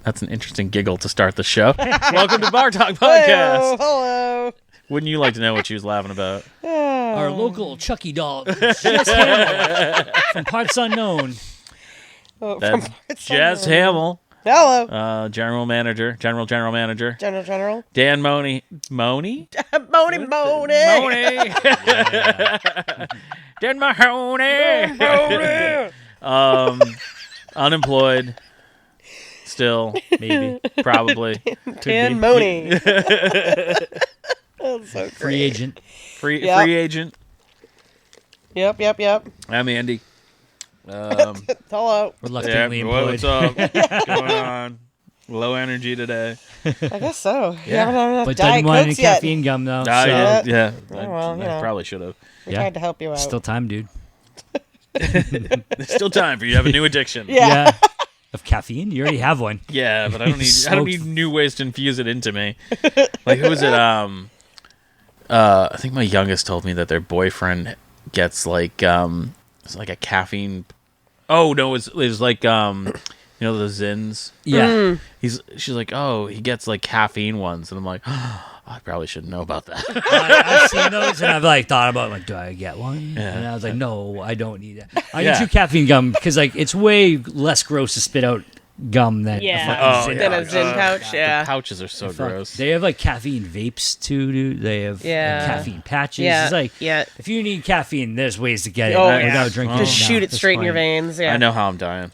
That's an interesting giggle to start the show. Welcome to Bar Talk Podcast. Hello. Wouldn't you like to know what she was laughing about? Our local Chucky doll, Jess Hamill, from Parts Unknown. That's Jess Hamill. Hello. General manager. General. Dan Money. Moni. Dan Mahoney. Unemployed. Still, maybe, probably. Dan Moni. That's so great. Free agent. Free agent. Yep. I'm Andy. Hello. Reluctantly What's employed. up? What's going on? Low energy today. I guess so. You Yeah. haven't had enough But Diet doesn't want any Cokes yet. caffeine gum, though. Yeah. Oh, well, you know. I probably should have. We tried to help you out. Still time, dude. There's still time for you to have a new addiction. Yeah. Of caffeine? You already have one. Yeah, but I don't need new ways to infuse it into me. Like, who was it? I think my youngest told me that their boyfriend gets like it's like a caffeine. Oh no, it was like the Zins. Yeah. She's like, oh, he gets like caffeine ones, and I'm like, oh, I probably should know about that. I've seen those, and I've like thought about like, do I get one? Yeah. And I was like, no, I don't need it. I get you caffeine gum because like it's way less gross to spit out gum than a fucking Zyn Than a pouch. Zyn pouch. The Yeah. pouches are so Fuck. gross. They have like caffeine vapes too, dude. They have like, caffeine patches. Yeah. It's like Yeah. if you need caffeine, there's ways to get it Oh, without yeah. drinking. Just it. shoot it That's straight in your fine. veins. Yeah. I know how I'm dying.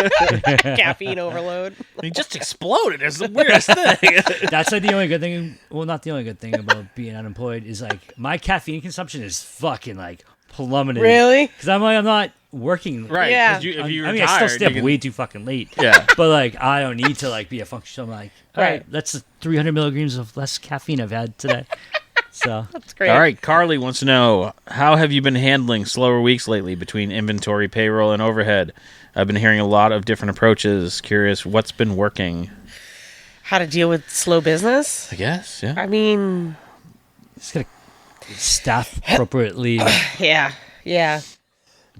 Caffeine overload. He just exploded. It's the weirdest thing. That's like the only good thing. Well, not the only good thing about being unemployed is like my caffeine consumption is fucking like plummeted. Really? Because I'm not working. Right. Yeah. 'Cause if you're I tired, still stay you up can- way too fucking late. Yeah. But like, I don't need to like be a function. I'm like, all right, Right. that's the 300 milligrams of less caffeine I've had today. So That's great. All right, Carly wants to know, how have you been handling slower weeks lately between inventory, payroll, and overhead? I've been hearing a lot of different approaches. Curious what's been working. How to deal with slow business? I guess, yeah. I mean, just gotta staff appropriately. yeah.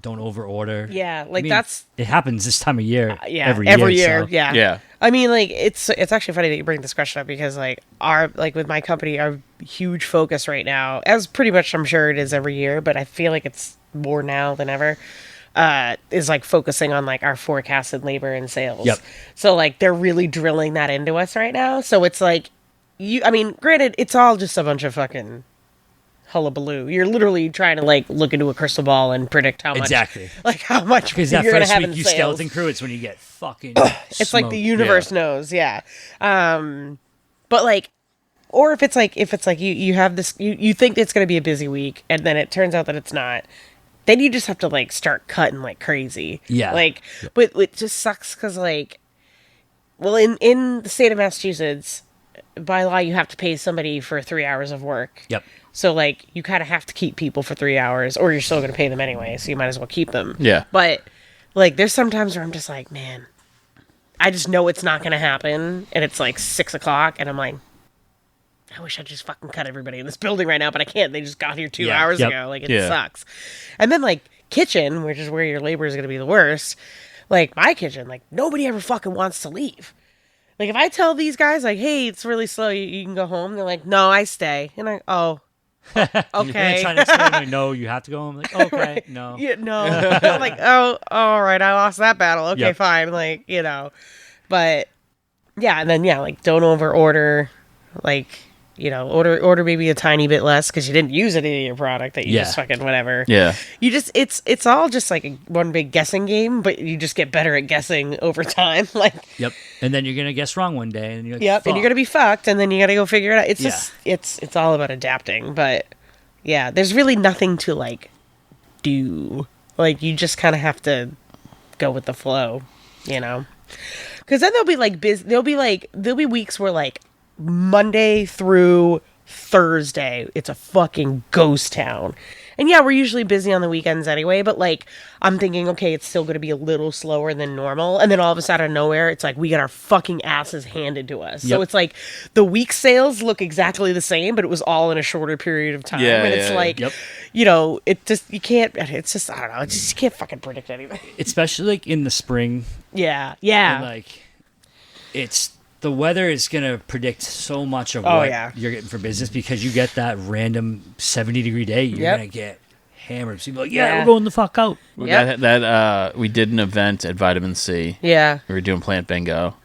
Don't over order. Yeah, like I mean, that's it happens this time of year. yeah, every year. so- Yeah. Yeah. I mean, like it's actually funny that you bring this question up because like with my company, our huge focus right now, as pretty much I'm sure it is every year, but I feel like it's more now than ever, is like focusing on like our forecasted labor and sales. Yep. So like they're really drilling that into us right now. So it's like I mean, granted, it's all just a bunch of fucking hullabaloo. You're literally trying to like look into a crystal ball and predict how much, Exactly. like how much Because you're that gonna first have week in you sales. skeleton crew, it's when you get fucking. It's like the smoked. universe knows, yeah. But like, or if it's like you have this, you think it's gonna be a busy week, and then it turns out that it's not. Then you just have to like start cutting like crazy. Yeah. Like, but it just sucks because like, well, in the state of Massachusetts, by law you have to pay somebody for 3 hours of work. Yep. So like you kind of have to keep people for 3 hours, or you're still gonna pay them anyway. So you might as well keep them. Yeah. But like, there's sometimes where I'm just like, man, I just know it's not gonna happen, and it's like 6 o'clock, and I'm like, I wish I just fucking cut everybody in this building right now, but I can't. They just got here 2 hours Yep. ago. Like, it Yeah. sucks. And then like kitchen, which is where your labor is gonna be the worst. Like my kitchen, like nobody ever fucking wants to leave. Like if I tell these guys like, hey, it's really slow, you can go home. They're like, no, I stay. And I, And then okay. trying to explain, like, no, you have to go. I'm like, okay, Right. no. Yeah, no. I'm like, oh, all right, I lost that battle. Okay, Yep. fine. Like, but yeah, and then like don't over order, like, order maybe a tiny bit less because you didn't use any of your product that you just fucking whatever. Yeah. You just it's all just like one big guessing game, but you just get better at guessing over time. Like, Yep. And then you're gonna guess wrong one day, and you're like, yep, and you're gonna be fucked, and then you gotta go figure it out. It's Yeah. just it's all about adapting, but yeah, there's really nothing to like do. Like you just kind of have to go with the flow, because then there'll be like there'll be weeks where like Monday through Thursday it's a fucking ghost town, And yeah, we're usually busy on the weekends anyway, but like I'm thinking, okay, it's still going to be a little slower than normal. And then all of a sudden, out of nowhere, it's like we get our fucking asses handed to us. So Yep. it's like the week sales look exactly the same, but it was all in a shorter period of time. Yeah, and it's yeah, like, Yep. you know, it just, you can't, it's just, I don't know, it's just, you can't fucking predict anything. Especially like in the spring, Yeah. Yeah. and like it's the weather is gonna predict so much of Oh, what yeah. you're getting for business because you get that random 70-degree day, you're Yep. gonna get hammered. So you're like, yeah, Yeah. we're going the fuck out. Yep. That we did an event at Vitamin C. Yeah. We were doing plant bingo,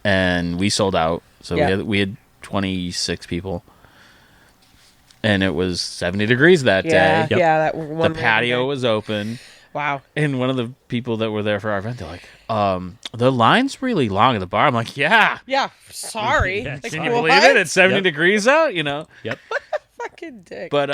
and we sold out. So Yeah. we had 26 people, and it was 70 degrees that Yeah. day. Yeah. That one The patio random was open, day. Wow. and one of the people that were there for our event, they're like, "The line's really long at the bar." I'm like, "Yeah, Yeah. Sorry. Yeah, Like, can you what? believe it? It's 70 Yep. degrees out, you know." Yep. Fucking dick. But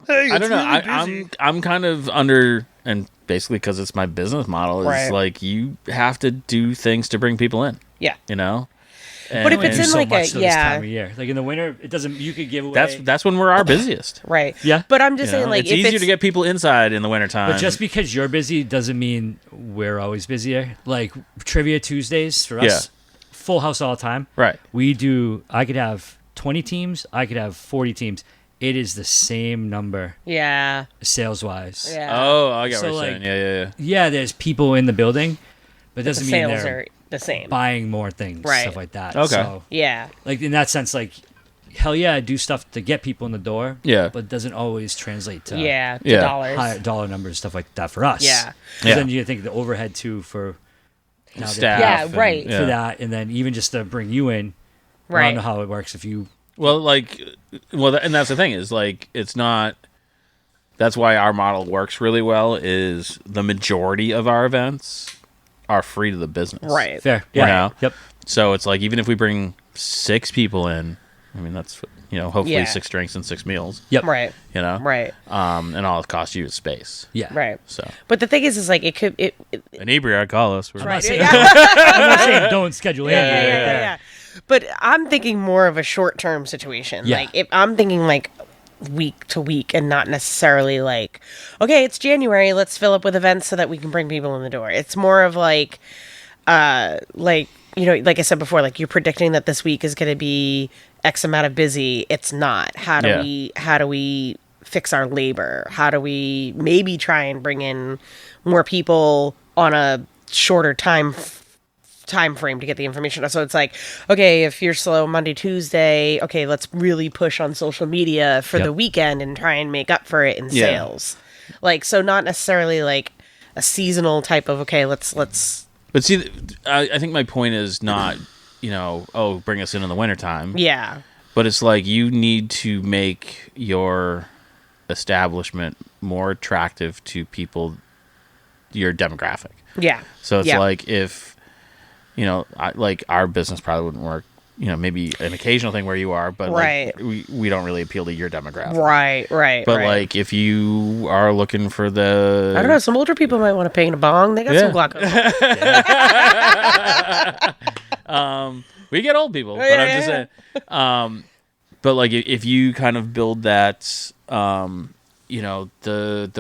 Hey, I don't it's know. really busy. I'm kind of under, and basically because it's my business model is Right. like you have to do things to bring people in. Yeah. You know. But if And- it's Do in so like much a, though yeah. this time of year. Like in the winter, it doesn't. You could give away. that's when we're our busiest. Right. Yeah. But I'm just You know? saying, like, it's if easier to get people inside in the wintertime. But just because you're busy doesn't mean we're always busier. Like Trivia Tuesdays for us, full house all the time. right. We do. I could have 20 teams. I could have 40 teams. It is the same number Yeah. sales wise. Yeah. Oh, I get So, what you're like, saying. Yeah. Yeah, there's people in the building, but it The doesn't mean sales they're are the same. buying more things, Right. stuff like that. Okay. So, Yeah. like in that sense, like hell yeah, I do stuff to get people in the door. Yeah. but it doesn't always translate to Yeah. The Yeah. dollars. higher dollar numbers, stuff like that for us. Yeah. 'Cause Yeah. then you think the overhead too for now they're Staff. paying Yeah, and- right. for that, and then even just to bring you in. I Right. don't know how it works if you. Well, and that's the thing is like it's not. That's why our model works really well. Is the majority of our events are free to the business. Right. Fair. You Yeah. know? Yep. So it's like even if we bring 6 people in, I mean that's hopefully Yeah. 6 drinks and 6 meals. Yep. Right. You know. Right. And all it costs you is space. Yeah. Right. So But the thing is like, it could, inebriate, call us. We're right. saying- Yeah. I'm not saying don't schedule Yeah, in. yeah, right yeah, there. yeah. But I'm thinking more of a short-term situation. Yeah. Like, if I'm thinking like week to week and not necessarily like, okay, it's January, let's fill up with events so that we can bring people in the door. It's more of like like I said before, like you're predicting that this week is going to be X amount of busy. It's not. How do we fix our labor? How do we maybe try and bring in more people on a shorter time frame to get the information? So it's like, okay, if you're slow Monday, Tuesday, okay, let's really push on social media for Yep. the weekend and try and make up for it in Yeah. sales. Like, so not necessarily like a seasonal type of, okay, let's But see, I think my point is not, bring us in the wintertime. yeah. But it's like you need to make your establishment more attractive to people, your demographic. Yeah. So it's Yeah. like if, like our business probably wouldn't work. Maybe an occasional thing where you are, but Right. like, we don't really appeal to your demographic. Right. But right. like if you are looking for the, I don't know, some older people might want to paint a bong. They got Yeah. some glaucoma. we get old people, but Yeah, I'm just saying. But like if you kind of build that, the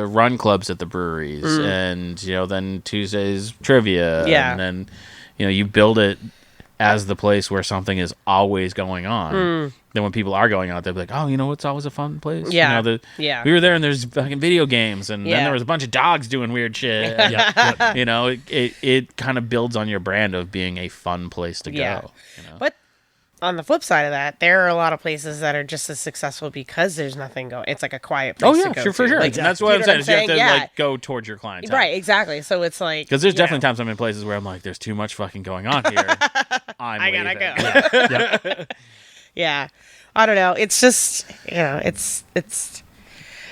run clubs at the breweries, and then Tuesdays trivia, Yeah. and then you build it as the place where something is always going on. Then when people are going out, they'll be like, oh, it's always a fun place. Yeah. Yeah. We were there and there's fucking video games, and then Yeah. there was a bunch of dogs doing weird shit. Yep. It kind of builds on your brand of being a fun place to Yeah. go. But on the flip side of that, there are a lot of places that are just as successful because there's nothing going. It's like a quiet place Oh to yeah, go sure, for to. sure. Like, And that's you what I'm know saying. Is you have to Yeah. like go towards your clientele, Right, exactly. So it's like, Because there's you definitely know, times I'm in places where I'm like, there's too much fucking going on here. I gotta leaving. go. Yeah. I don't know. It's just, it's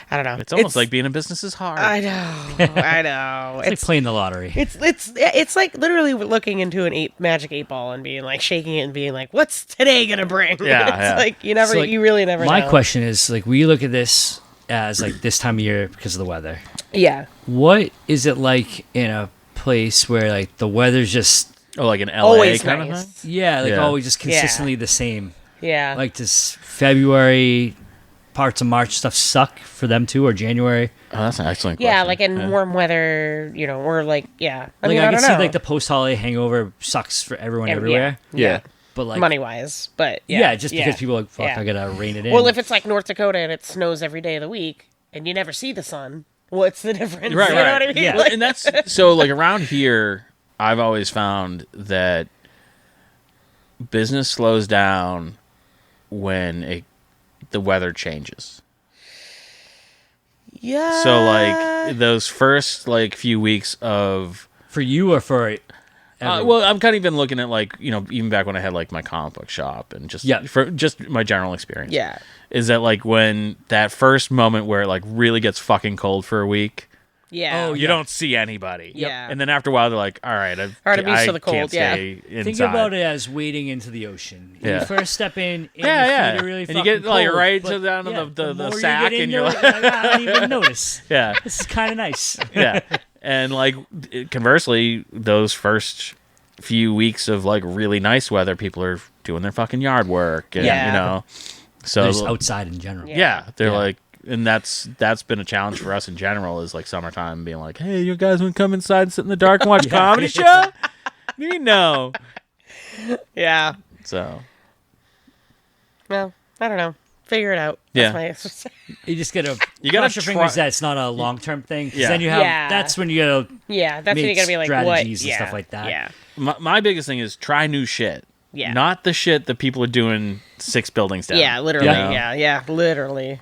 I don't know. It's almost like being in business is hard. I know. It's like playing the lottery. It's like literally looking into an magic 8 ball and being like shaking it and being like, what's today gonna bring? Yeah, It's yeah. like So, like, you really never My know. question is, like, we look at this as like this time of year because of the weather. Yeah. What is it like in a place where like the weather's just like an LA Always kind of nice. thing. yeah, like Yeah. always just consistently the same? Yeah. Like this February, parts of March stuff suck for them too, or January? Oh, that's an excellent question. Yeah, like in warm weather, or like, yeah. I mean, I I can don't see know. like the post-holiday hangover sucks for everyone everywhere. Yeah. But like money-wise, but just because people are like, fuck, I gotta rein it in. Well, if it's like North Dakota and it snows every day of the week and you never see the sun, what's the difference? Right, You right. know what I mean? Yeah. Well, and that's so like around here, I've always found that business slows down when the weather changes. Yeah. So like those first like few weeks of for you or for well, I'm kind of even looking at like, even back when I had like my comic book shop and for just my general experience. Yeah. Is that like when that first moment where it like really gets fucking cold for a week, Yeah. you don't see anybody. Yeah. And then after a while they're like, all right, I'm used to the cold, can't stay inside. Think about it as wading into the ocean. Yeah. You first step in, and Yeah. your feet are really And fucking you get like cold, right but, to down to yeah, the more you sack get and you're into like, it, I don't even notice. yeah. This is kind of nice. Yeah. And like conversely, those first few weeks of like really nice weather, people are doing their fucking yard work and so They're just outside in general. they're like, and that's been a challenge for us in general, is like summertime being like, hey, you guys want to come inside and sit in the dark and watch a comedy show? No. Yeah. So Well, I don't know. Figure it out. Yeah. That's my You just gotta gotta cross your try- fingers that it's not a long term thing. 'Cause Yeah. then you have Yeah. that's when you gotta Yeah, that's when make you gotta be like, what? strategies and Yeah. stuff like that. Yeah. my biggest thing is try new shit. Yeah. Not the shit that people are doing 6 buildings down. Yeah, literally. Yeah. Yeah, literally.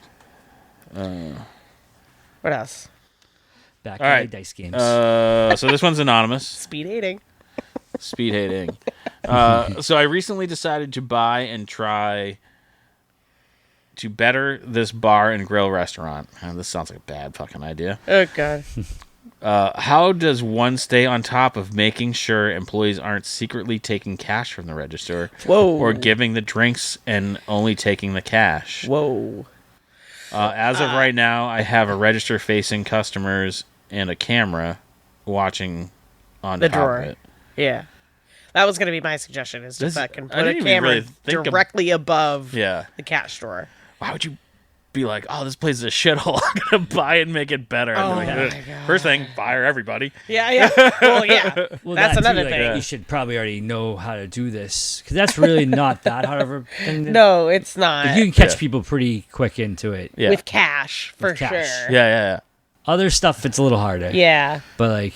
What else? back All in right. dice games. So this one's anonymous. Speed dating. Speed hating. So I recently decided to buy and try to better this bar and grill restaurant. This sounds like a bad fucking idea. Oh, God. How does one stay on top of making sure employees aren't secretly taking cash from the register? Whoa. Or giving the drinks and only taking the cash? Whoa. As of right now, I have a register facing customers and a camera watching on The top drawer. of it. Yeah. That was going to be my suggestion, is to This- fucking I put a didn't even camera really think directly above Yeah. the cash drawer. Why would you be like, oh, this place is a shithole. I'm going to buy it and make it better. Oh I'd be like, my God. first thing, fire everybody. Yeah, yeah. Well, yeah. Well, That's that too, another like, thing. You should probably already know how to do this because that's really not that hard of a thing. No, it's not. Like, you can catch Yeah. people pretty quick into it. Yeah. With cash, for With cash. sure. Yeah. Other stuff, it's a little harder. Yeah. But like,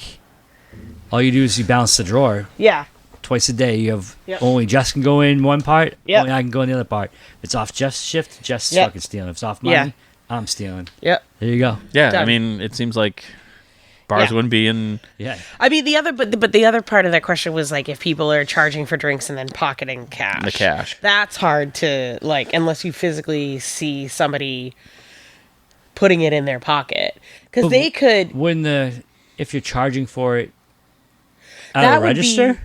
all you do is you balance the drawer Yeah. twice a day. You have Yep. only Jess can go in one part. Yep. Only I can go in the other part. If it's off Jeff's shift, Jess is Yep. fucking stealing. If it's off mine, Yeah. I'm stealing. Yep. There you go. Yeah, I Done. mean, it seems like bars Yeah. wouldn't be in... Yeah. I mean, but the other part of that question was like if people are charging for drinks and then pocketing cash. The cash. That's hard to like unless you physically see somebody putting it in their pocket because But they could. If you're charging for it at That a would register,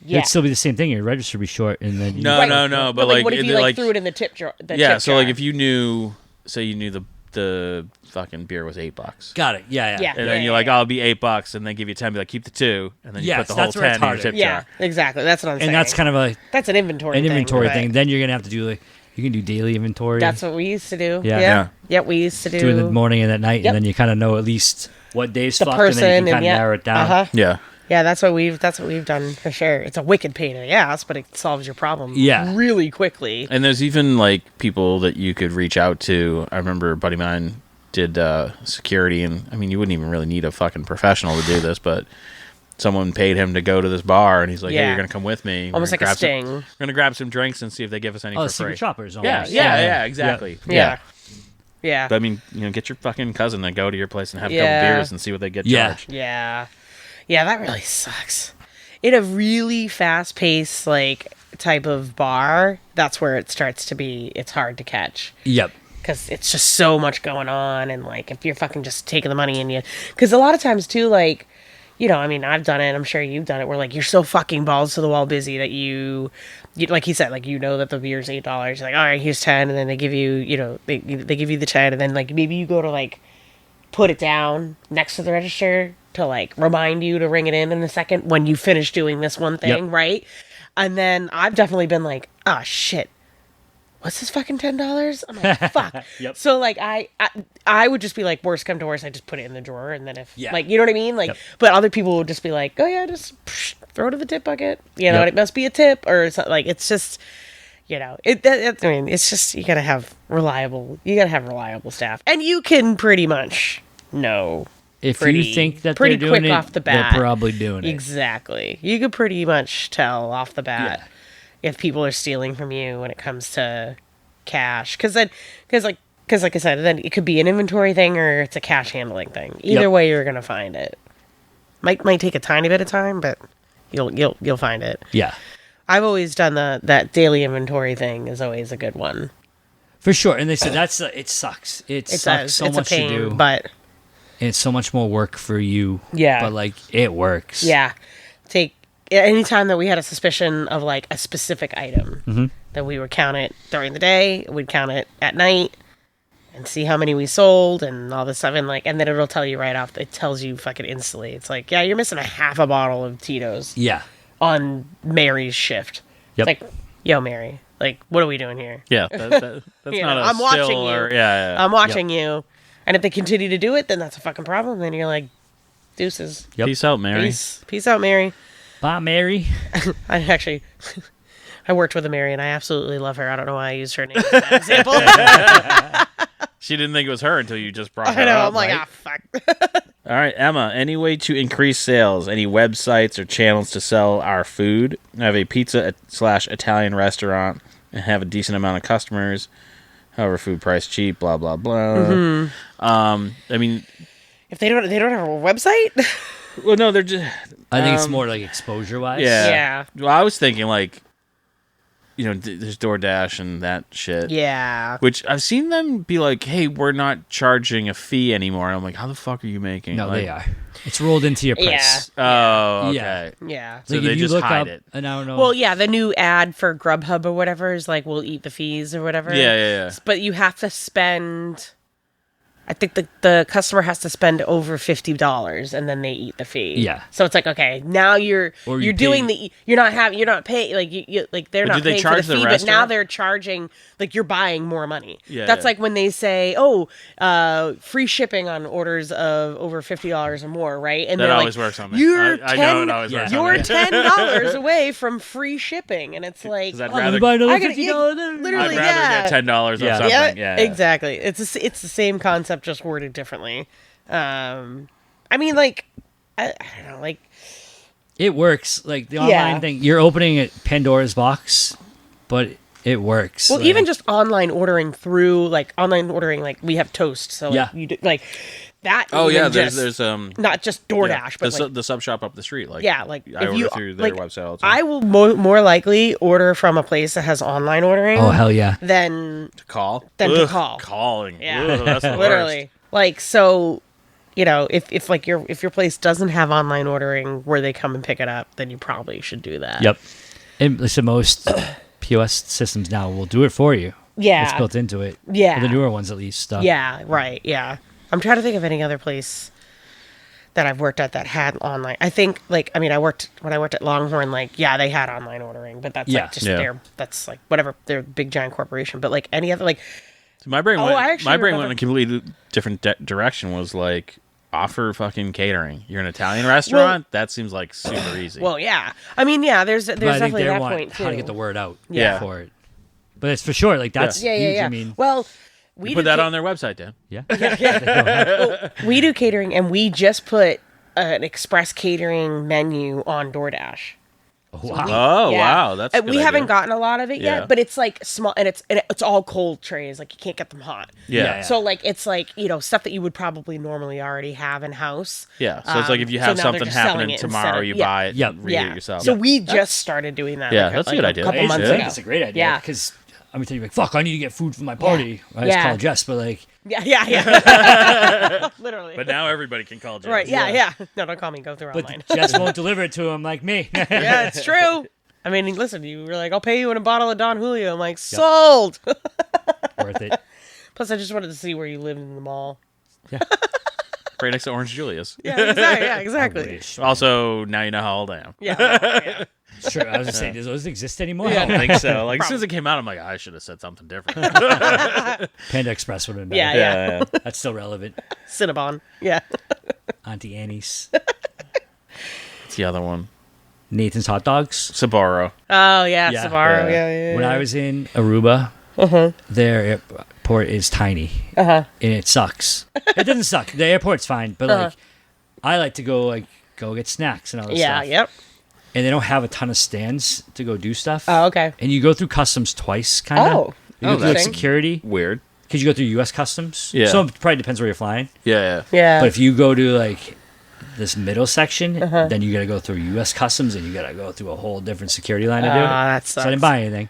Yeah. it'd still be the same thing. Your register would be short, and then you No, Right. no, but like, like... what if it- you like like threw it in the tip jar? The yeah, tip so like jar? if you knew... Say you knew the fucking beer was $8. got it. Yeah. Yeah. And then you're like, oh, it'll be $8, and then give you 10, be like, keep the 2, and then you Yes, put the whole that's where it's 10 in your harder. tip yeah, jar. exactly. That's what I'm saying. And that's kind of that's an inventory. an inventory but thing. Then you're gonna have to do like you can do daily inventory. That's what we used to do. Yeah. Yeah. Yep, we used to do. do in the morning and at night, Yep. and then you kind of know at least what days the fucked, person and then you can kind of yeah. narrow it down. Uh-huh. Yeah. Yeah, that's what we've done for sure. It's a wicked pain in the ass, but it solves your problem Yeah. really quickly. And there's even like people that you could reach out to. I remember a buddy of mine did security, and I mean, you wouldn't even really need a fucking professional to do this, but someone paid him to go to this bar, and he's like, "Hey, Yeah. you're gonna come with me. We're Almost gonna like a grab sting. We're gonna grab some drinks and see if they give us any Oh, for secret free." shoppers. Yeah, Almost. yeah, exactly. Yeah. Yeah. But I mean, get your fucking cousin to go to your place and have a Yeah. couple beers and see what they get Yeah. charged. Yeah. Yeah, that really sucks. In a really fast paced like type of bar, that's where it starts to be it's hard to catch. Yep. Because it's just so much going on, and like if you're fucking just taking the money and you because a lot of times too, like, I mean, I've done it, I'm sure you've done it, where like you're so fucking balls to the wall busy that you like he said, like that the beer's $8, you're like, all right, here's 10, and then they give you they give you the 10, and then like maybe you go to like put it down next to the register to like remind you to ring it in a second when you finish doing this one thing, Yep. right? And then I've definitely been like, oh shit, what's this fucking $10? I'm like, fuck. Yep. So like I would just be like, worst come to worst, I just put it in the drawer, and then if like, you know what I mean? Like, but other people would just be like, oh yeah, just throw it in the tip bucket. You know, it must be a tip or something. Like, it's just, you know, I mean, it's just, you gotta have reliable staff, and you can pretty much know. If you think that they're doing quick it, off the bat, they're probably doing it. Exactly. You could pretty much tell off the bat if people are stealing from you when it comes to cash. Because like I said, then it could be an inventory thing or it's a cash handling thing. Either way, you're gonna find it. Might take a tiny bit of time, but you'll find it. Yeah, I've always done that daily inventory thing is always a good one. for sure. And they said it sucks. It sucks so it's much a pain, to do, but and it's so much more work for you. Yeah. but like it works. yeah, anytime that we had a suspicion of like a specific item, that we would count it during the day, we'd count it at night, and see how many we sold and all this stuff, and then it'll tell you right off. It tells you fucking instantly. It's like, yeah, you're missing a half a bottle of Tito's. Yeah. On Mary's shift. Yep. It's like, yo, Mary, like, what are we doing here? Yeah, that's not a I'm watching still you. or yeah. I'm watching you, and if they continue to do it, then that's a fucking problem. Then you're like, deuces. Yep. Peace out, Mary. Peace out, Mary. Bye, Mary. I worked with a Mary, and I absolutely love her. I don't know why I used her name as that example. She didn't think it was her until you just brought her I know. up. I'm like, right? fuck. All right, Emma, any way to increase sales? Any websites or channels to sell our food? I have a pizza/Italian restaurant and have a decent amount of customers. However, food price cheap, blah, blah, blah. I mean... If they don't have a website? Well, no, they're just... I think it's more like exposure-wise. Yeah. Well, I was thinking, like, you know, there's DoorDash and that shit. Yeah. Which I've seen them be like, hey, we're not charging a fee anymore. And I'm like, how the fuck are you making? No, like, they are. It's rolled into your price. Oh, okay. Yeah. Yeah. So Like they if you just look hide up, it. and I don't know. Well, yeah, the new ad for Grubhub or whatever is like, we'll eat the fees or whatever. Yeah. But you have to spend... I think the customer has to spend over $50 and then they eat the fee. Yeah. So it's like, okay, now you're doing pay- you're not paying like you like they're But not do they paying charge for the the fee, but now restaurant? they're charging like you're buying more money. Yeah, That's yeah. like when they say, free shipping on orders of over $50 or more, right? And That they're always like, works on me. You're I know it always works on You're me. $10 away from free shipping, and it's like, 'Cause I'd I'm rather, gonna buy another I gotta- $50 yeah, then. literally, I'd rather get $10 off Yeah. something. Yeah, exactly. It's the same concept, just worded differently. I mean, like, I don't know, like, It works. Like the online thing, you're opening a Pandora's box, but it works. well, like, even just online ordering, like we have Toast, so like, Yeah. you do, like that. Oh even yeah, just, there's not just DoorDash, yeah, but the, like, the sub shop up the street. Like like I if order you through their like, website all the time. I will more likely order from a place that has online ordering. Oh hell yeah! Than to call. to call. Calling. Yeah, Ugh, that's the literally. Like, so, you know, if your place doesn't have online ordering where they come and pick it up, then you probably should do that. Yep. And listen, most POS systems now will do it for you. Yeah. It's built into it. Yeah. Or the newer ones at least. Stuff. Yeah, right. Yeah. I'm trying to think of any other place that I've worked at that had online. I think, like, I mean, when I worked at Longhorn, like, yeah, they had online ordering, but that's like just that's like whatever, they're a big giant corporation. But like any other, like, My brain Oh, went. I actually My brain remember- went in a completely different direction. Was like offer fucking catering. You're an Italian restaurant. That seems like super easy. well, yeah. I mean, yeah, there's But I think definitely they that want point too. how to get the word out Yeah. for it. But it's for sure. Like that's yeah, huge. yeah. I mean, Well, we put do that on their website, Dan. yeah. we do catering, and we just put an express catering menu on DoorDash. Wow. Oh Yeah. wow, that's. A good we haven't idea. gotten a lot of it Yeah. yet, but it's like small, and it's all cold trays. Like you can't get them hot. Yeah. So like it's like, you know, stuff that you would probably normally already have in house. Yeah. So it's like if you so have now they're something just selling happening it instead tomorrow, of- you yeah. buy it, Yep. and read it yourself. So we just started doing that. Yeah, that's a good idea. couple I months should. ago. It's a great idea. Yeah. Because I'm gonna tell you, like, fuck, I need to get food for my party. I just Yeah. call Jess, but like, Yeah. Literally. But now everybody can call Jess. right. Yeah. No, don't call me. Go through but online. Jess won't deliver it to him like me. Yeah, it's true. I mean, listen, you were like, I'll pay you in a bottle of Don Julio. I'm like, sold. Worth it. Plus, I just wanted to see where you lived in the mall. Right next to Orange Julius. Yeah, exactly. Yeah, exactly. Wish. Also, now you know how old I am. Yeah. Sure, I was just saying, does those exist anymore? I don't think so. Like as soon as it came out, I'm like, I should have said something different. Panda Express would have been Yeah, better. yeah. That's still relevant. Cinnabon. Yeah. Auntie Annie's. It's the other one. Nathan's Hot Dogs. Sabaro. Oh yeah, Yeah. Sbarro. Yeah. Yeah. When I was in Aruba, their airport is tiny, and it sucks. It doesn't suck. The airport's fine, but like, I like to go get snacks and all this Yeah. stuff. Yep. And they don't have a ton of stands to go do stuff. Oh, okay. And you go through customs twice, kind of. Oh. You go through like, interesting. security Weird. because you go through U.S. customs. Yeah. So it probably depends where you're flying. Yeah. Yeah. But if you go to like this middle section, then you got to go through U.S. customs and you got to go through a whole different security line to do it. that So I sucks. didn't buy anything.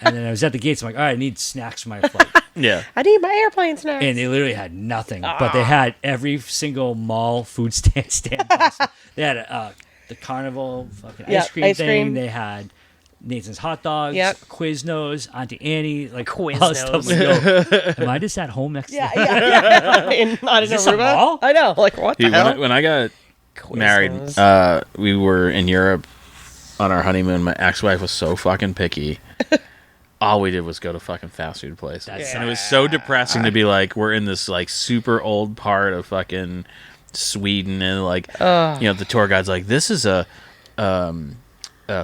And then I was at the gates. I'm like, all right, I need snacks for my flight. Yeah. I need my airplane snacks. And they literally had nothing, but they had every single mall food stand possible. They had the carnival fucking Yeah, ice cream ice thing. cream. They had Nathan's Hot Dogs, Yep. Quiznos, Auntie Annie, like Quiznos. all this stuff. Like, yo, am I just at home next yeah, to yeah. Not in this a Aruba. mall? I know. Like what Dude, the hell? when I got married, Quiznos. we were in Europe on our honeymoon. My ex-wife was so fucking picky. All we did was go to fucking fast food places. And it was so depressing to be like, we're in this like super old part of fucking Sweden, and like, the tour guide's like, this is a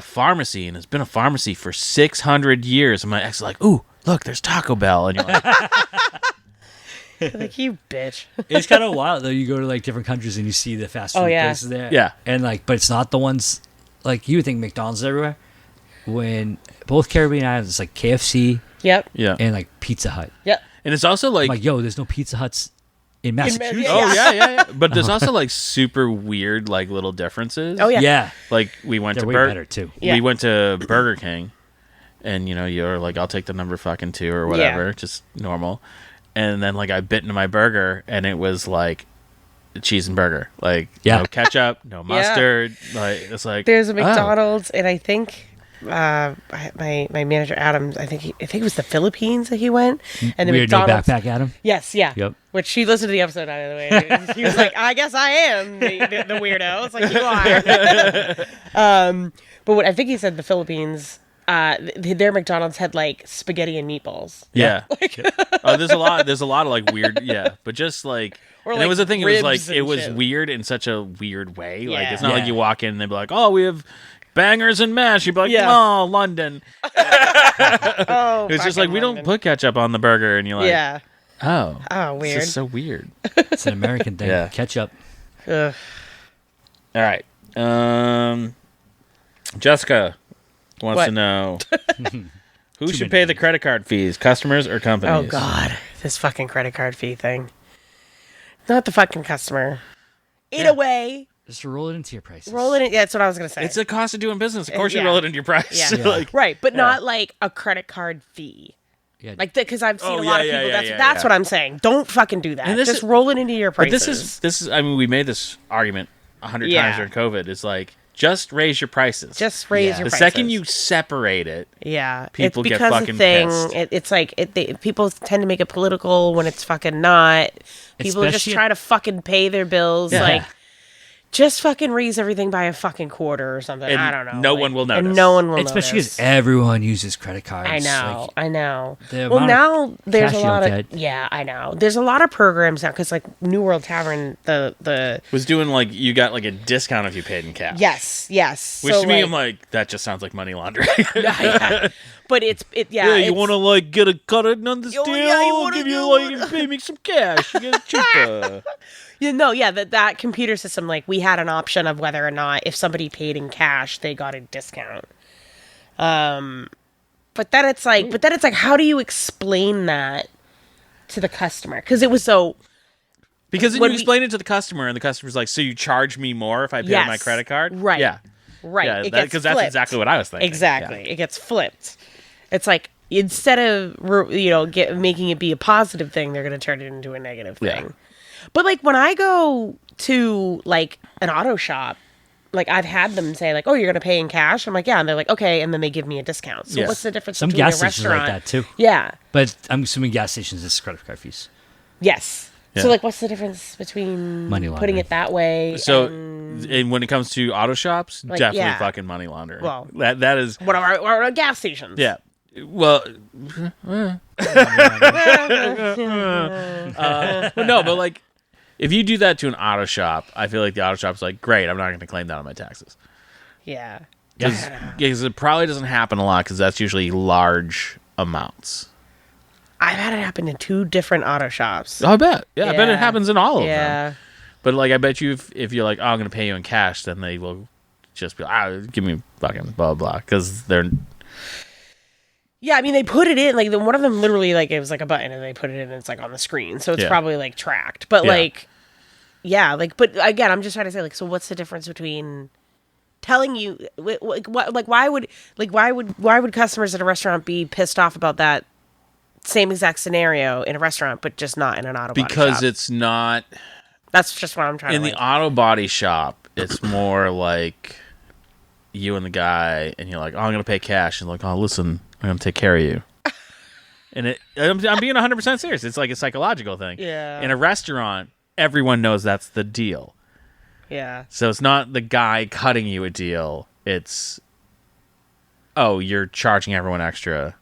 pharmacy, and it's been a pharmacy for 600 years. And my ex is like, ooh, look, there's Taco Bell. And you're like, Like you bitch. It's kind of wild though. You go to like different countries and you see the fast food yeah. places there. Yeah. And like, but it's not the ones like you would think McDonald's is everywhere. When both Caribbean islands, it's like KFC Yep. yeah. and like Pizza Hut. Yep. And it's also I'm like, like, yo, there's no Pizza Huts in Massachusetts. yeah. oh, yeah. But there's also like super weird, like little differences. Oh yeah. Yeah. Like we went They're to way better too. Yeah. We went to Burger King, and you're like, I'll take the number fucking 2 or whatever, just normal. And then like I bit into my burger, and it was like cheese and burger, like no ketchup, no mustard. Like it's like There's a oh. McDonald's, and I think my manager Adam, I think it was the Philippines that he went, and the Weird no McDonald's. backpack, Adam. Yes, yeah. Yep. Which she listened to the episode, by the way. He was like, I guess I am the weirdo. It's like, you are. But what I think he said the Philippines, their McDonald's had like spaghetti and meatballs. Yeah. There's a lot of like weird, but just like, Or, and like, it was the thing. It was ribs like and it was shit. weird in such a weird way. Like Yeah. it's not like Yeah. you walk in and they'd be like, oh, we have bangers and mash. You'd be like, Yeah. oh, London. Oh, It was just like, we don't put ketchup on the burger, and you're like, Yeah. oh, Oh, this weird. is so weird. It's an American thing. Yeah. Ketchup. Ugh. All right. Jessica wants What? to know who should pay the credit card fees, customers or companies? Oh God, this fucking credit card fee thing. Not the fucking customer. In a way, Just roll it into your prices. roll it in. Yeah, that's what I was gonna say. It's a cost of doing business. Of course, you yeah. roll it into your price. Yeah. Like, Right, but not like a credit card fee. Yeah. Like because I've seen Oh, a lot yeah, of people. yeah, That's yeah. what I'm saying. Don't fucking do that. And this Just is- roll it into your but prices. this is. I mean, we made this argument 100 Yeah. times during COVID. It's like just raise your prices. Just raise Yeah. your the prices. second you separate it, yeah, people it's get because fucking the thing. pissed. It's like people tend to make it political when it's fucking not. People just Especially- try to fucking pay their bills. Yeah. Like, just fucking raise everything by a fucking quarter or something. And I don't know. no one will notice. And no one will Especially notice. because everyone uses credit cards. I know, Like, I know. the Well, amount now there's cash a you lot don't of get. yeah, I know. There's a lot of programs now because like New World Tavern, the was doing like you got like a discount if you paid in cash. yes, Which so, to me, I'm like, that just sounds like money laundering. yeah. But yeah, Yeah, you it's- want to like get a cut in on this Oh, deal? yeah, you I'll wanna give you do like it. you pay me some cash. You get it cheaper. that computer system, like we had an option of whether or not if somebody paid in cash, they got a discount. But then it's like, how do you explain that to the customer? Because it was so. Because then When you we- explain it to the customer, and the customer's like, "So you charge me more if I pay with my Yes. credit card?" Right. Yeah. Right. Yeah. It gets Because that's flipped. exactly what I was thinking. Exactly. It gets flipped. It's like instead of making it be a positive thing, they're going to turn it into a negative Yeah. thing. But like when I go to like an auto shop, like I've had them say like, "Oh, you're going to pay in cash." I'm like, "Yeah," and they're like, "Okay," and then they give me a discount. So Yeah. what's the difference Some between gas a stations are restaurant? like that too. Yeah. But I'm assuming gas stations is credit card fees. Yes. Yeah. So like, what's the difference between Money putting laundering. it that way? So and And when it comes to auto shops, Like, definitely yeah. fucking money laundering. Well, that is what are our gas stations? yeah. Well, no, but like, if you do that to an auto shop, I feel like the auto shop's like, great, I'm not going to claim that on my taxes. Yeah. Because it probably doesn't happen a lot because that's usually large amounts. I've had it happen in 2 different auto shops. I bet. Yeah, I bet it happens in all of them. Yeah. But like, I bet you if you're like, oh, I'm going to pay you in cash, then they will just be like, give me fucking blah, blah, because they're... Yeah, I mean, they put it in, like, one of them literally, like, it was like a button, and they put it in, and it's, like, on the screen, so it's probably, like, tracked. But, like, yeah, like, but, again, I'm just trying to say, like, so what's the difference between telling you, why would customers at a restaurant be pissed off about that same exact scenario in a restaurant, but just not in an auto body shop? Because it's not... That's just what I'm trying to In the auto body shop, it's more like you and the guy, and you're like, oh, I'm going to pay cash. And like, oh, listen, I'm going to take care of you. And I'm being 100% serious. It's like a psychological thing. Yeah. In a restaurant, everyone knows that's the deal. Yeah. So it's not the guy cutting you a deal. It's, oh, you're charging everyone extra.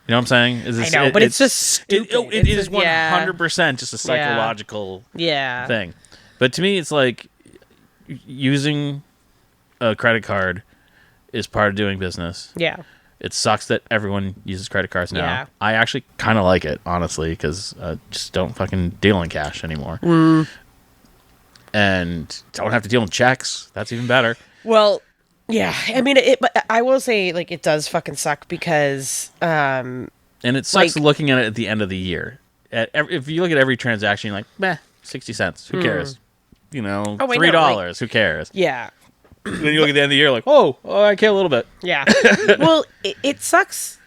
You know what I'm saying? I know, but it's just stupid. It is 100% just a psychological thing. But to me, it's like using a credit card is part of doing business. Yeah. It sucks that everyone uses credit cards now. Yeah. I actually kind of like it, honestly, because just don't fucking deal in cash anymore. And don't have to deal in checks. That's even better. Well, yeah. I mean, but I will say, like, it does fucking suck because... and it sucks looking at it at the end of the year. If you look at every transaction, you're like, meh, 60 cents. Who cares? You know, $3. Who cares? Yeah. Then you look at the end of the year, like, oh, I care a little bit. Yeah. Well, it sucks.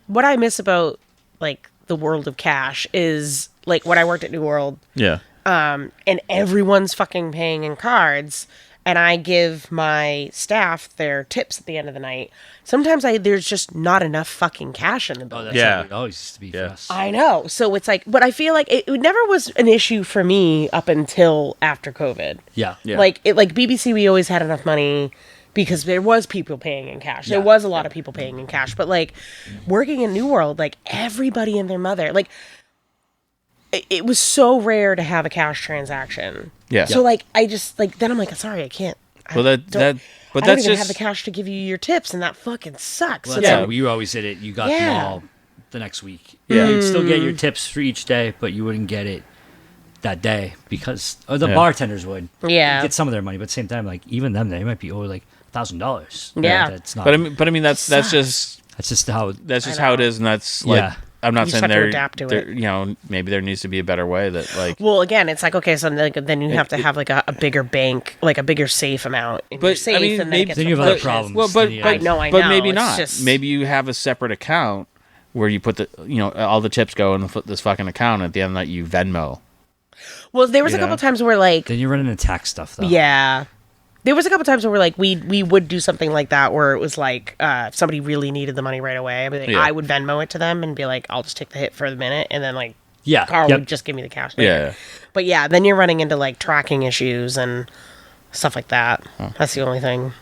What I miss about, like, the world of cash is, like, when I worked at New World, Yeah. and everyone's fucking paying in cards, and I give my staff their tips at the end of the night. Sometimes there's just not enough fucking cash in the building. That's how it always used to be for us. I know. So it's like, but I feel like it never was an issue for me up until after COVID. Yeah. Like BBC, we always had enough money because there was people paying in cash. There was a lot of people paying in cash. But like working in New World, like everybody and their mother, like it was so rare to have a cash transaction. Yeah. So like I just like then I'm like, sorry, I can't. Well, I that's don't even just have the cash to give you your tips, and that fucking sucks. Well, So that's then- you always did it. You got them all the next week. Yeah. You'd still get your tips for each day, but you wouldn't get it that day because the bartenders would. Yeah. Get some of their money, but at the same time, like even them, they might be owed like $1,000. Yeah. That's not. But I mean that's just how. that's just how it is, and that's like I'm not You saying just have to adapt to it. you know, maybe there needs to be a better way that like. Well, again, it's like okay, so then you have to have like a bigger bank, like a bigger safe amount in your But, safe, I mean, and maybe- Then you have other problems. Well, but Then you but, have- I but know, maybe it's not. just- Maybe you have a separate account where you put all the tips go in this fucking account. At the end of that, you Venmo. Well, there was You a couple know? times where like Then you run into tax stuff though. yeah, there was a couple times where like we would do something like that where it was like if somebody really needed the money right away. I mean, Yeah. I would Venmo it to them and be like, I'll just take the hit for the minute, and then like Yeah. Carl Yep. would just give me the cash later. Yeah. But yeah, then you're running into like tracking issues and stuff like that. That's the only thing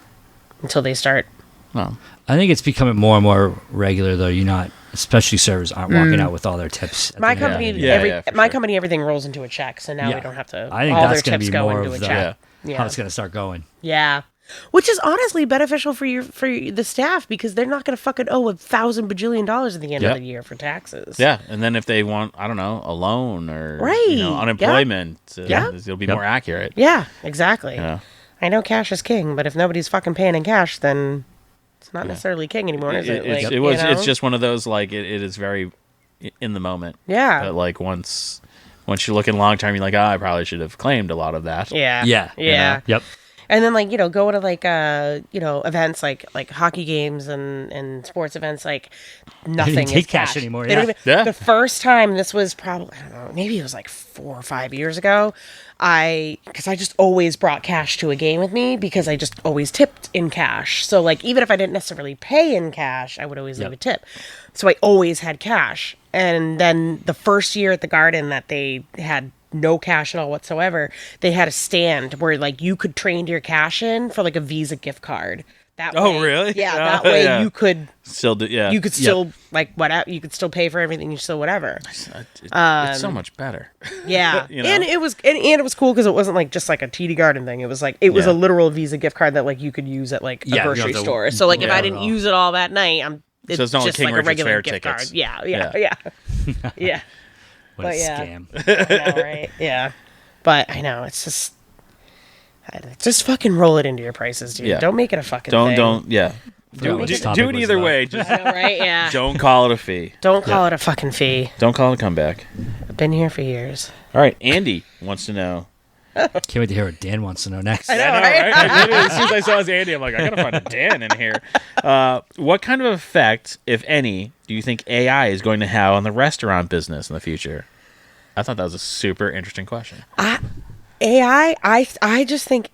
until they start. No. I think it's becoming more and more regular though. You're not, especially servers aren't walking out with all their tips. at My the end of company, the day. Yeah, for my sure. company, everything rolls into a check, so now Yeah. we don't have to. I think all that's their going tips to be go more into a of the, check. how it's going to start going. Yeah, which is honestly beneficial for the staff because they're not going to fucking owe $1,000 bajillion at the end Yep. of the year for taxes. Yeah, and then if they want, I don't know, a loan or Right. unemployment, Yeah. it'll be more accurate. Yeah, exactly. Yeah. I know cash is king, but if nobody's fucking paying in cash, then it's not necessarily king anymore, is it? Like, It's just one of those like it is very in the moment. Yeah. But like once you're looking long term, you're like, I probably should have claimed a lot of that. Yeah. Yeah. Yeah. Yep. And then go to like events like hockey games and sports events, like nothing even take is cash anymore, They don't yeah. even- Yeah. The first time, this was probably, I don't know, maybe it was like 4 or 5 years ago. Because I just always brought cash to a game with me because I just always tipped in cash. So like even if I didn't necessarily pay in cash, I would always leave a tip. So I always had cash. And then the first year at the Garden that they had no cash at all whatsoever, they had a stand where like you could trade your cash in for like a Visa gift card. That Oh, way, really? Yeah, that way Yeah. you could Still do, yeah. you could still like whatever, you could still pay for everything, you still whatever. It's so much better. Yeah, You know? and it was it was cool because it wasn't like just like a TD Garden thing. It was like it was Yeah. a literal Visa gift card that like you could use at like a Yeah, grocery you don't have to store. So like if worry I at didn't all. use it all that night, it's it's not like just King like a Richard's regular Fair gift tickets. card. Yeah. Yeah. What But a yeah. scam. I know, right? Yeah. But I know it's just fucking roll it into your prices, dude. Yeah. Don't make it a fucking Don't thing. don't yeah. Forgot what this Do topic it was either about. way. Just Yeah, right? Yeah. don't call it a fee. Don't call it a fucking fee. Don't call it a comeback. I've been here for years. All right, Andy wants to know. Can't wait to hear what Dan wants to know next. I know, I know, right? right? I literally, as soon as I saw his Andy, I'm like, I gotta find a Dan in here. What kind of effect, if any, do you think AI is going to have on the restaurant business in the future? I thought that was a super interesting question. AI, I just think,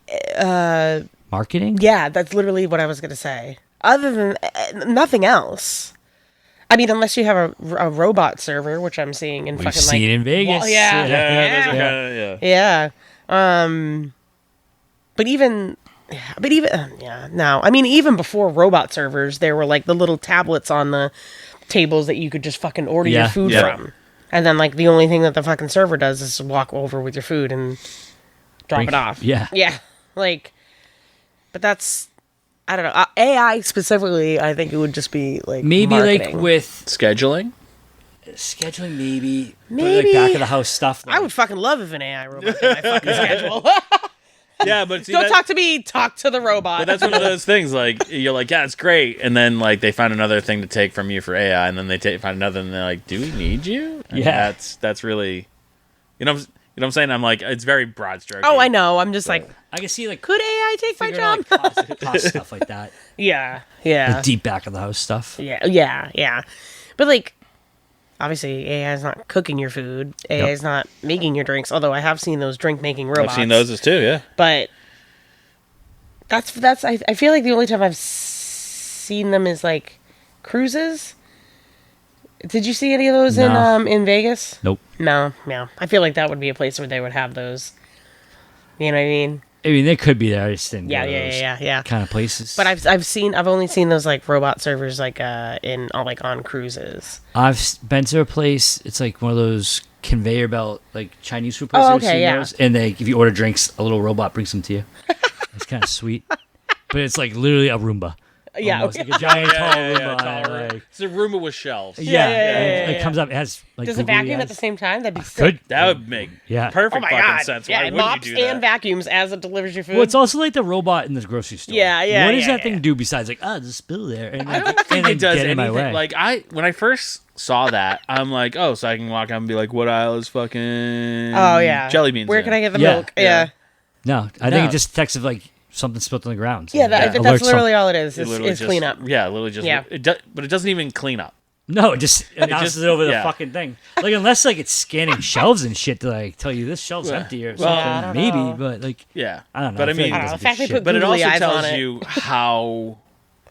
Marketing? yeah, that's literally what I was going to say. Other than nothing else. I mean, unless you have a robot server, which I'm seeing in We've fucking seen like it in Vegas. Well, yeah. Yeah. But even no. I mean, even before robot servers, there were like the little tablets on the tables that you could just fucking order your Yeah. food Yeah. from. And then like the only thing that the fucking server does is walk over with your food and drop it off. Yeah. Yeah. Like, but that's, I don't know. AI specifically, I think it would just be like Maybe marketing. like with Scheduling? scheduling, maybe. But Maybe. like back of the house stuff. I would fucking love if an AI robot did my fucking schedule. Yeah, but see, Don't talk to me, talk to the robot. But that's one of those things. Like you're like, yeah, it's great, and then like they find another thing to take from you for AI, and then they find another, and they're like, do we need you? And Yeah. that's really, what I'm saying. I'm like, it's very broad stroke. Oh, I know. I'm just like, I can see like could AI take my figure job? out, like, cost stuff like that. Yeah. The Yeah. deep back of the house stuff. Yeah. But like, obviously, AI is not cooking your food. AI is not making your drinks. Although I have seen those drink making robots. I've seen those as too. Yeah. But that's. I feel like the only time I've seen them is like cruises. Did you see any of those No. in Vegas? Nope. No. I feel like that would be a place where they would have those. You know what I mean? I mean, they could be there. I just didn't go to those Yeah. kind of places. But I've only seen those like robot servers like on cruises. I've been to a place. It's like one of those conveyor belt like Chinese food places. Oh, I've okay, seen yeah. those. And they, if you order drinks, a little robot brings them to you. It's kind of sweet, but it's like literally a Roomba. Yeah, Almost, like a giant tall Roomba. taller. Like, It's a Roomba with shelves. yeah, yeah. It comes up. It has like Does it googly vacuum at eyes. the same time? That'd be sick. Good. That would make Yeah. perfect Oh my fucking god! sense. Yeah, Why it wouldn't mops you do that? and vacuums as it delivers your food. Well, it's also like the robot in the grocery store. Yeah, What does yeah, that thing do besides like, there's a spill there? And I like, don't think and it does get in my anything. way. Like when I first saw that, I'm like, oh, so I can walk out and be like, what aisle is fucking Oh yeah, jelly beans? Where in? can I get the Yeah. milk? Yeah. Yeah, no, I No. think it just detects if like something spilled on the ground. yeah. It That's alerts literally all it is. It Is literally just cleanup. Yeah, literally just. Yeah. But it doesn't even clean up. No, it just announces just- it over the yeah. fucking thing. Like unless like it's scanning shelves and shit to like tell you this shelf's Well, empty or well, something. I don't maybe, know. but like Yeah, I don't know. But I feel mean, like it I don't know. doesn't The fact do they shit. put but it googly also eyes on tells it. you how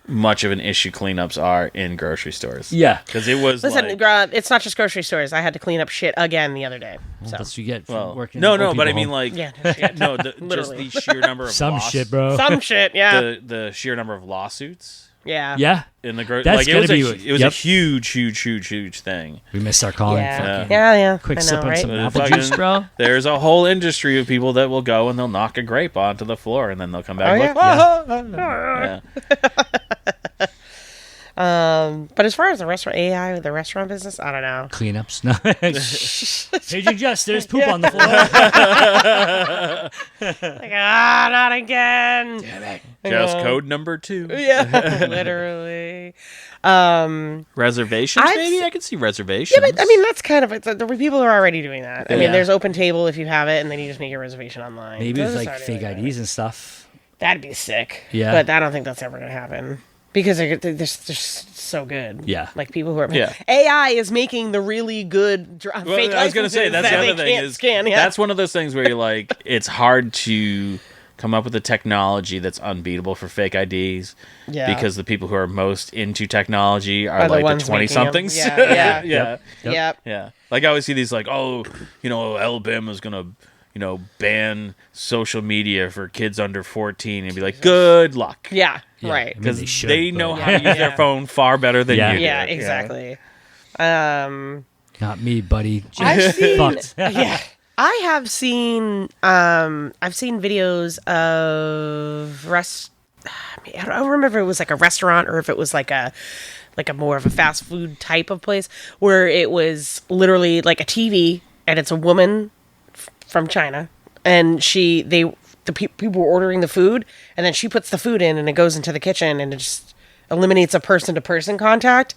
much of an issue cleanups are in grocery stores. Yeah. because it was Listen, like, it's not just grocery stores. I had to clean up shit again the other day. So That's what you get from well, working. no, old but I people mean home. like, yeah, no shit. no, just Literally. the sheer number of some shit, bro. some shit. Yeah, The sheer number of lawsuits yeah, Yeah, in the grocery. That's Like it gonna was be- it was yep. a huge thing. we missed our calling. yeah, Fuck. yeah. Quick I sip know, on right? some Uh, apple fucking- juice, bro. There's a whole industry of people that will go and they'll knock a grape onto the floor and then they'll come back. Oh, and yeah? look, yeah. But as far as the restaurant business, I don't know. Cleanups. No. Agent Jess, there's poop on the floor. Like, not again. Just code number 2. Yeah, literally. Reservations, I've maybe? se- I can see reservations. Yeah, but I mean that's kind of the people are already doing that. I mean, Yeah. there's Open Table if you have it, and then you just make your reservation online. Maybe Those it's are like already fake doing that. IDs and stuff. That'd be sick. Yeah. but I don't think that's ever gonna happen because they're just so good. Yeah. like people who are Yeah. AI is making the really good Well, fake I was gonna say licenses that's that the they other thing can't is scan. Yeah. that's one of those things where you're like, it's hard to come up with a technology that's unbeatable for fake IDs. Yeah. Because the people who are most into technology are the like the ones making 20-somethings. them. Yeah, yeah. Yep. Yeah. Like I always see these like, oh, Alabama's going to, ban social media for kids under 14 and be like, good luck. Yeah. Yeah, Right. I mean, Because should, they but- know how to use their phone far better than Yeah. you do. Yeah, exactly. Not me, buddy. I've seen Fucked. yeah. I have seen I've seen videos of I don't remember if it was like a restaurant or if it was like a more of a fast food type of place where it was literally like a TV and it's a woman from China and people were ordering the food and then she puts the food in and it goes into the kitchen and it just eliminates a person to person contact.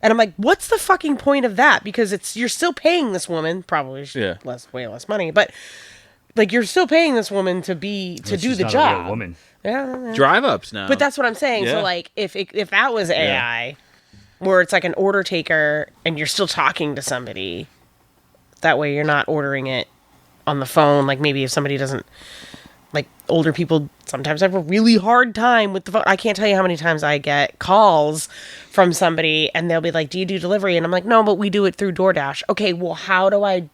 And I'm like, what's the fucking point of that? Because you're still paying this woman probably way less money, but like you're still paying this woman to do She's the not a job. real woman. Yeah. Drive-ups now. But that's what I'm saying. Yeah. So like if that was AI where it's like an order taker and you're still talking to somebody, that way you're not ordering it on the phone. Like maybe if somebody doesn't, like older people sometimes have a really hard time with the phone. I can't tell you how many times I get calls from somebody and they'll be like, do you do delivery? And I'm like, no, but we do it through DoorDash. Okay, well, how do I do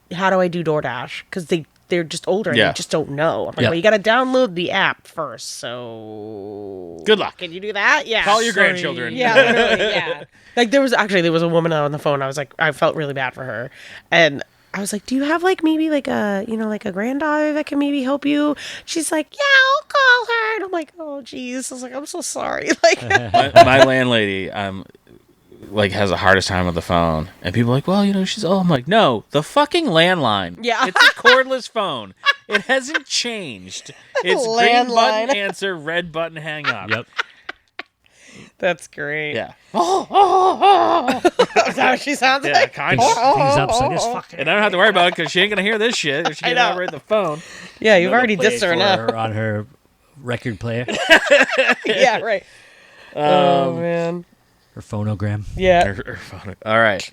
DoorDash? Because they're just older and they just don't know. I'm like, well, you got to download the app first. So good luck. Can you do that? Yeah. Call your grandchildren. Yeah, literally, yeah. Like there was a woman on the phone. I was like, I felt really bad for her. And I was like, do you have like maybe like a, like a granddaughter that can maybe help you? She's like, yeah, I'll call her. And I'm like, oh geez. I was like, I'm so sorry. Like my landlady, like has the hardest time with the phone. And people are like, well, she's old. I'm like, no, the fucking landline. Yeah. It's a cordless phone. It hasn't changed. It's green Landline. button answer, red button hang up. Yep. that's great. Yeah. Is that what she sounds Yeah, like? kind Things of. upside his fucking. And I don't have to worry about it because she ain't gonna hear this shit if she can't know. operate the phone. Yeah, you've already Play dissed her for enough. her on her record player, Yeah, right. Oh man. her phonogram. Yeah. Her phone. All right.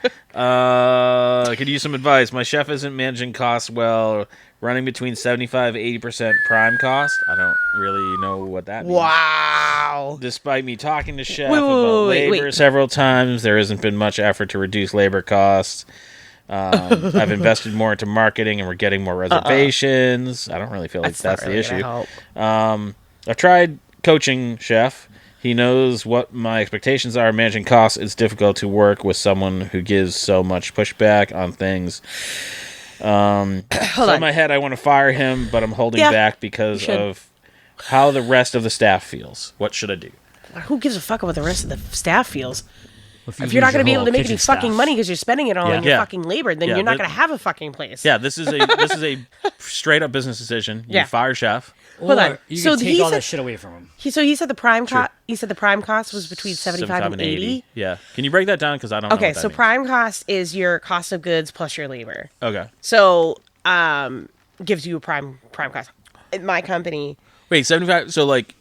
Could use some advice. My chef isn't managing costs well, running between 75-80% prime cost. I don't really know what that means. Wow. Despite me talking to chef Wait, about wait. labor several times, there hasn't been much effort to reduce labor costs. I've invested more into marketing and we're getting more reservations. I don't really feel like that's not really the issue. gonna help. I've tried coaching chef. He knows what my expectations are. Managing costs, it's difficult to work with someone who gives so much pushback on things. Hold In on. my head, I want to fire him, but I'm holding Yeah, back because should. of how the rest of the staff feels. What should I do? Who gives a fuck what the rest of the staff feels? If If you're not use going to be your able to whole make any kitchen fucking staff. money because you're spending it all Yeah. on your Yeah. fucking labor, then Yeah, you're not but- going to have a fucking place. Yeah, this is a straight up business decision. You Yeah. fire chef. Hold on. Or you So can take he all said- that shit away from him. He said the prime cost. He said the prime cost was between 75 and 80. Yeah. Can you break that down? Because I don't know. Okay, what that so means. prime cost is your cost of goods plus your labor. Okay. So gives you a prime cost. In my company, Wait, 75. So like,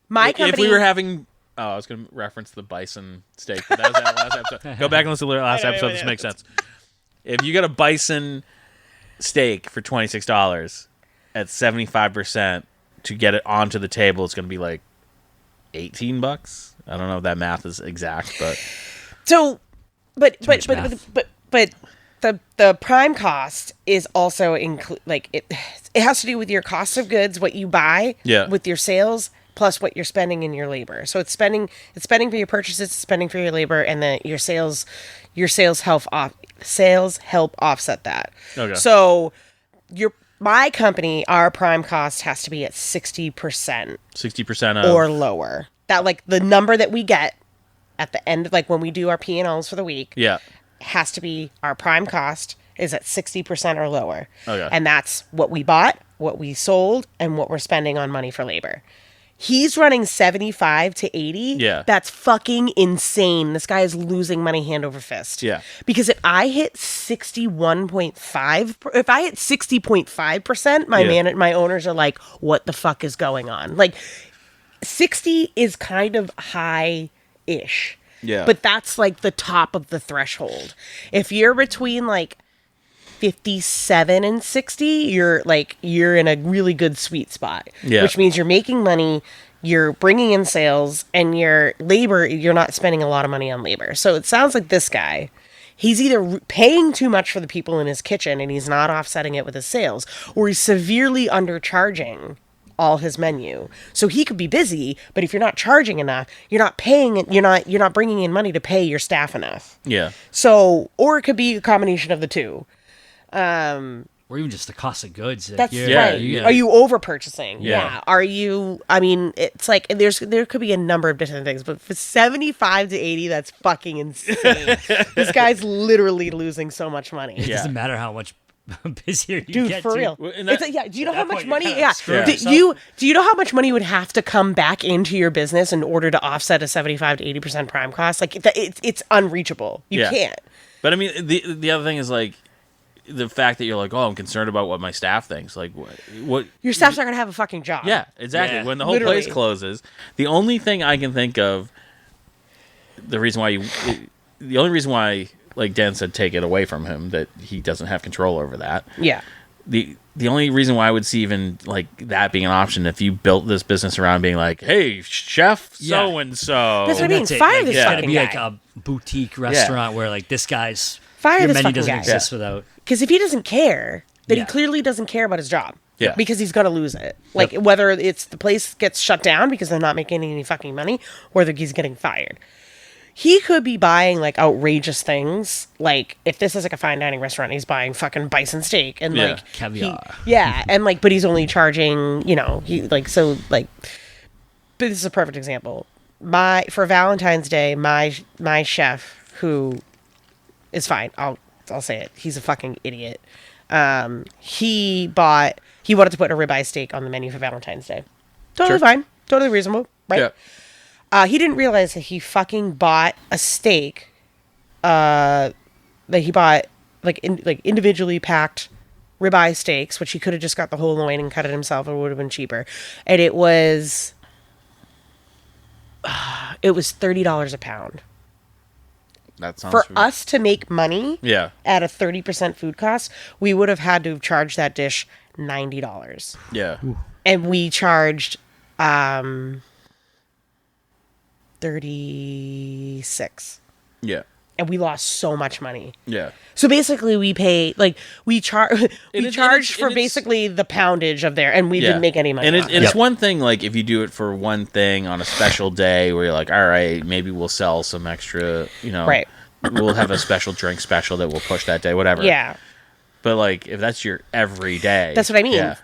my company. if we were having, I was going to reference the bison steak, but that was that last episode. Go back and listen to the last know, episode. yeah, This yeah. makes sense. If you get a bison steak for $26 at 75% to get it onto the table, it's going to be like $18. I don't know if that math is exact, but So, but much math. the prime cost is also like it has to do with your cost of goods, what you buy, Yeah. with your sales plus what you're spending in your labor. So it's spending for your purchases, it's spending for your labor, and then your sales help offset that. Okay. So my company, our prime cost has to be at 60%. 60% of Or lower. That like the number that we get at the end of like when we do our P&Ls for the week yeah. has to be our prime cost is at 60% or lower. Okay. And that's what we bought, what we sold, and what we're spending on money for labor. He's running 75 to 80. Yeah. That's fucking insane. This guy is losing money hand over fist. Yeah. Because if I hit 60.5%, my owners are like, what the fuck is going on? Like 60 is kind of high-ish. Yeah. But that's like the top of the threshold. If you're between like 57 and 60, you're in a really good sweet spot. Yeah. Which means you're making money, you're bringing in sales, and your labor, you're not spending a lot of money on labor. So it sounds like this guy, he's either paying too much for the people in his kitchen and he's not offsetting it with his sales, or he's severely undercharging all his menu. So he could be busy, but if you're not charging enough, you're not paying, you're not bringing in money to pay your staff enough. Yeah. So, or it could be a combination of the two. Or even just the cost of goods. That's Yeah, right. yeah. Are you over purchasing? Yeah. Are you? I mean, it's like there could be a number of different things, but for 75 to 80, that's fucking insane. This guy's literally losing so much money. It Yeah. doesn't matter how much busier you Dude, get. for to. real. Well, and that- Do you know at how that much point, money? you're kinda Yeah. screwing Do yourself. you know how much money would have to come back into your business in order to offset a 75 to 80% prime cost? Like it's unreachable. You Yeah. can't. But I mean, the other thing is like the fact that you're like, oh, I'm concerned about what my staff thinks. Like, what Your staff's not gonna have a fucking job. Yeah, exactly. Yeah. When the whole Literally. place closes, the only thing I can think of, the only reason why, like Dan said, take it away from him, that he doesn't have control over that. Yeah. The only reason why I would see even like that being an option, if you built this business around being like, hey, chef Yeah. so and so, That's what I mean. That's it. Fire Like, this it's gotta fucking be guy. like a boutique restaurant where like this guy's Fire your this menu fucking doesn't guy. exist without. Because if he doesn't care, then Yeah. he clearly doesn't care about his job. Yeah. Because he's gonna lose it. Like whether it's the place gets shut down because they're not making any fucking money, or that he's getting fired. He could be buying like outrageous things. Like if this is like a fine dining restaurant, he's buying fucking bison steak and Yeah. like Caviar. and like, but he's only charging, he like so like. But this is a perfect example. For Valentine's Day, my chef, who is fine, I'll say it. He's a fucking idiot. He wanted to put a ribeye steak on the menu for Valentine's Day. Totally Sure. fine, totally reasonable, right? yeah, He didn't realize that he fucking bought a steak. That he bought individually packed ribeye steaks, which he could have just got the whole loin and cut it himself. It would have been cheaper, and it was $30 a pound. that sounds For familiar. us to make money Yeah, at a 30% food cost, we would have had to have charged that dish $90, yeah, and we charged 36, yeah, and we lost so much money. yeah. So basically, we charged it's- for basically the poundage of there, and we Yeah. didn't make any money. And, on and it. it's one thing, like, if you do it for one thing on a special day where you're like, all right, maybe we'll sell some extra, Right. we'll have a special drink special that we'll push that day, whatever. Yeah, But, like, if that's your everyday. that's what I mean. Yeah.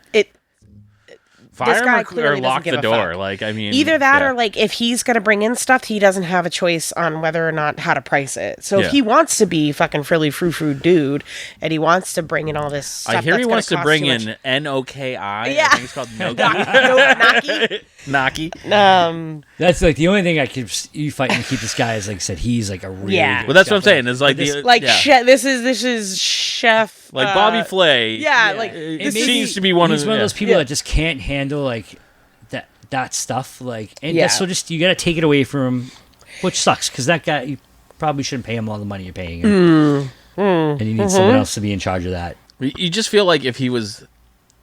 Fire guy him clearly or doesn't lock give the a door. fuck. Like, I mean. Either that yeah. or like if he's gonna bring in stuff, he doesn't have a choice on whether or not how to price it. So Yeah. if he wants to be fucking frilly frou dude, and he wants to bring in all this stuff, I hear he that's wants to gonna bring cost too in NOKI. Yeah. I think it's called Noki. much. Naki. That's like the only thing I keep you fighting to keep this guy is like I said he's like a really Yeah. good Well, that's what I'm chef. saying. Is like this- the Like yeah. this is chef like Bobby Flay. Yeah, like It this seems is to be one he's of one of yeah. those people Yeah. that just can't handle like that stuff. Like and Yeah. so just you got to take it away from him, which sucks because that guy you probably shouldn't pay him all the money you're paying him, and you need someone else to be in charge of that. You just feel like if he was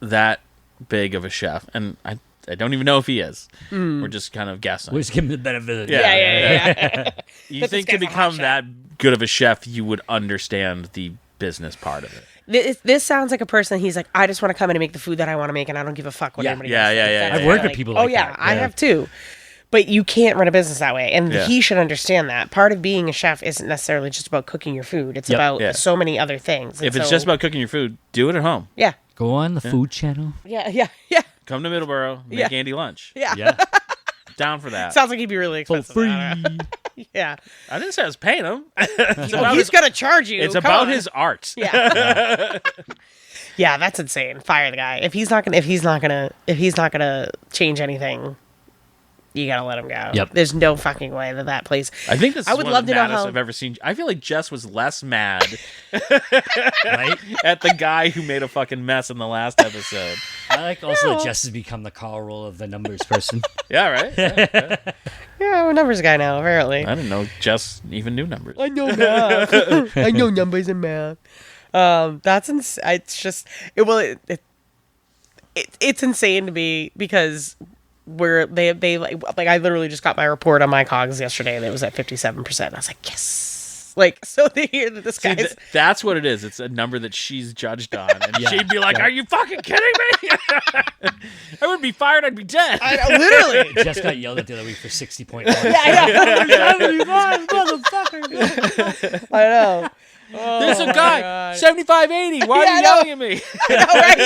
that big of a chef, and I don't even know if he is. We're just kind of guessing. We'll just give him the benefit of the Yeah. yeah. You But think this to guy's a hot become that good of a chef, you would understand the business part of it. This sounds like a person. He's like, I just want to come in and make the food that I want to make, and I don't give a fuck what Yeah. anybody Yeah, else yeah, thinks. yeah, That's yeah, I've worked it. with Like, people oh like yeah, that. I Yeah. have too. But you can't run a business that way, and Yeah. he should understand that. Part of being a chef isn't necessarily just about cooking your food. It's Yep. about Yeah. so many other things. And If it's so- just about cooking your food, do it at home. yeah, Go on the food channel. yeah, Come to Middleborough, make Yeah. Andy lunch. yeah. Yeah, Down for that. Sounds like he'd be really for expensive. free. Yeah, I didn't say I was paying him. he's gonna charge you. It's Come about on. his art. Yeah. Yeah, that's insane. Fire the guy. If he's not gonna change anything, you gotta let him go. Yep. There's no fucking way that place. I think this is I would one love of the to know maddest how- I've ever seen. I feel like Jess was less mad Right. at the guy who made a fucking mess in the last episode. I like also No. that Jess has become the Carl role of the numbers person. Yeah, right? Yeah. Yeah, I'm a numbers guy now. Apparently, I didn't know Jess even knew numbers. I know math. I know numbers and math. It's just it's insane to me because they like I literally just got my report on my COGS yesterday and it was at 57%. I was like, yes. Like, so they hear that this guy's... that's what it is. It's a number that she's judged on. And she'd be like, are you fucking kidding me? I would be fired. I'd be dead. Literally. Jess got yelled at the other week for 60.1. Yeah, I motherfucker. I know. There's a guy, 7580. Why are you yelling at me? I know, right?